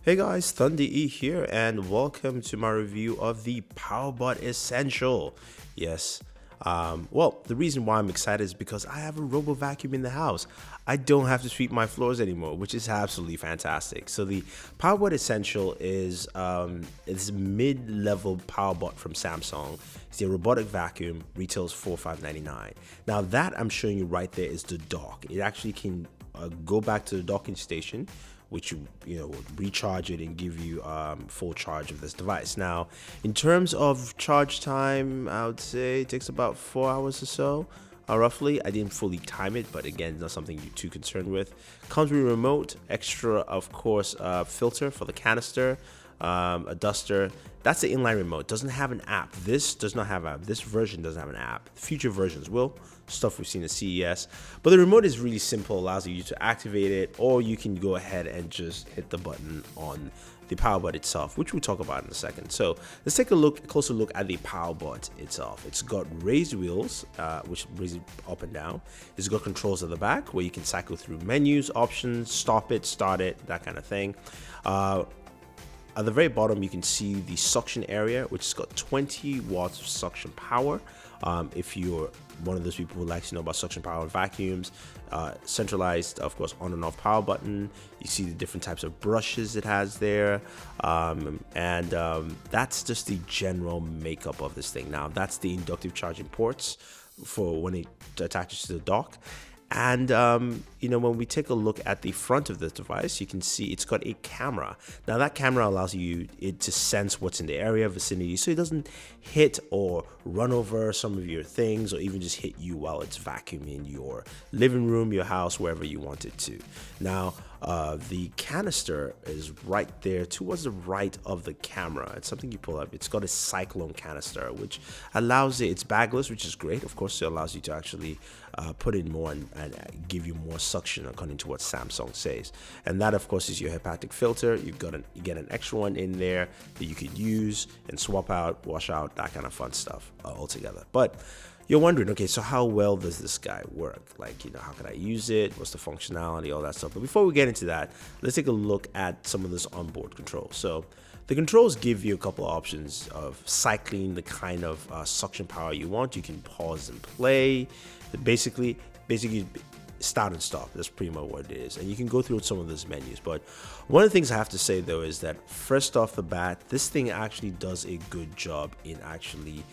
Hey guys, Thunder E here, and welcome to my review of the Powerbot Essential. Yes, well, the reason why I'm excited is because I have a robo vacuum in the house. I don't have to sweep my floors anymore, which is absolutely fantastic. So the Powerbot Essential is it's a mid-level Powerbot from Samsung. It's a robotic vacuum, retails $45.99. Now that I'm showing you right there is the dock. It actually can go back to the docking station, which will recharge it and give you full charge of this device. Now, in terms of charge time, I would say it takes about 4 hours or so, roughly. I didn't fully time it, but again, not something you're too concerned with. Comes with a remote, extra, of course, filter for the canister, a duster. That's the inline remote. Doesn't have an app. This does not have an app. This version doesn't have an app. Future versions will. Stuff we've seen at CES. But the remote is really simple. Allows you to activate it, or you can go ahead and just hit the button on the Powerbot itself, which we'll talk about in a second. So let's take a closer look at the Powerbot itself. It's got raised wheels, which raise it up and down. It's got controls at the back where you can cycle through menus, options, stop it, start it, that kind of thing. At the very bottom, you can see the suction area, which has got 20 watts of suction power. If you're one of those people who likes to know about suction power vacuums, centralized, of course, on and off power button. You see the different types of brushes it has there. That's just the general makeup of this thing. Now, that's the inductive charging ports for when it attaches to the dock. And, when we take a look at the front of this device, you can see it's got a camera. Now, that camera allows it to sense what's in the area vicinity, so it doesn't hit or run over some of your things, or even just hit you while it's vacuuming your living room, your house, wherever you want it to. Now, the canister is right there towards the right of the camera. It's something you pull up. It's got a cyclone canister, which allows it's bagless, which is great. Of course, it allows you to actually put in more and give you more suction, according to what Samsung says. And that, of course, is your hepatic filter. You get an extra one in there that you could use and swap out, wash out, that kind of fun stuff altogether. But you're wondering, okay, so how well does this guy work? Like, how can I use it? What's the functionality, all that stuff? But before we get into that, let's take a look at some of this onboard controls. So the controls give you a couple of options of cycling the kind of suction power you want. You can pause and play. Basically start and stop. That's pretty much what it is. And you can go through some of those menus. But one of the things I have to say, though, is that first off the bat, this thing actually does a good job in actually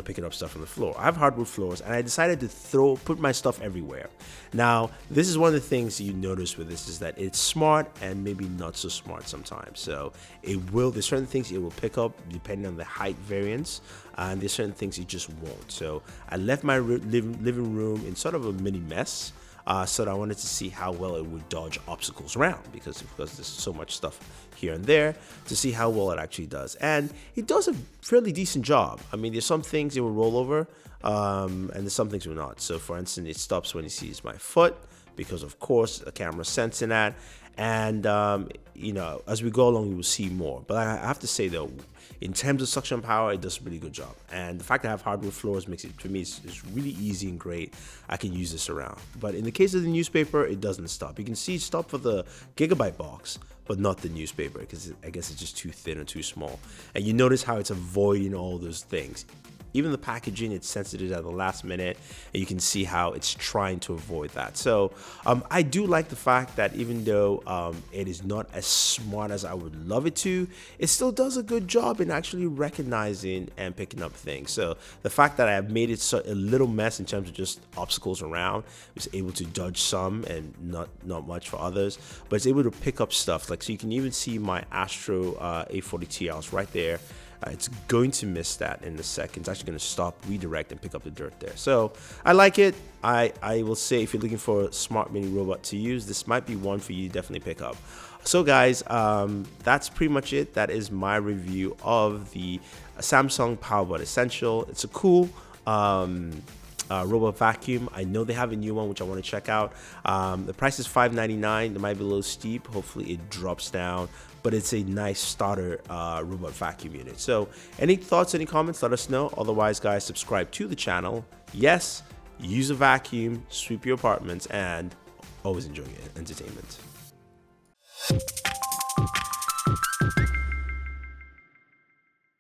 picking up stuff from the floor. I have hardwood floors, and I decided to put my stuff everywhere. Now, this is one of the things you notice with this, is that it's smart and maybe not so smart sometimes. So there's certain things it will pick up depending on the height variance, and there's certain things it just won't. So I left my living room in sort of a mini mess. So that I wanted to see how well it would dodge obstacles around, because there's so much stuff here and there, to see how well it actually does. And it does a fairly decent job. I mean, there's some things it will roll over, and there's some things it will not. So for instance, it stops when it sees my foot, because of course the camera's sensing that. And as we go along, we will see more. But I have to say, though, in terms of suction power, it does a really good job. And the fact that I have hardwood floors makes it, for me, it's really easy and great. I can use this around. But in the case of the newspaper, it doesn't stop. You can see it stop for the gigabyte box, but not the newspaper, because I guess it's just too thin or too small. And you notice how it's avoiding all those things. Even the packaging, it's sensitive at the last minute, and you can see how it's trying to avoid that. So I do like the fact that even though it is not as smart as I would love it to, it still does a good job in actually recognizing and picking up things. So the fact that I have made it a little mess in terms of just obstacles around, it's able to dodge some and not much for others, but it's able to pick up stuff. Like, so you can even see my Astro A40 Ti right there. It's going to miss that in a second. It's actually going to stop, redirect, and pick up the dirt there. So I like it. I will say, if you're looking for a smart mini robot to use, this might be one for you to definitely pick up. So guys, that's pretty much it. That is my review of the Samsung Powerbot Essential. It's a cool robot vacuum. I know they have a new one which I want to check out. The price is $5.99. It might be a little steep. Hopefully it drops down, but it's a nice starter robot vacuum unit. So any thoughts, any comments, let us know. Otherwise, guys, subscribe to the channel. Yes, use a vacuum, sweep your apartments, and always enjoy entertainment.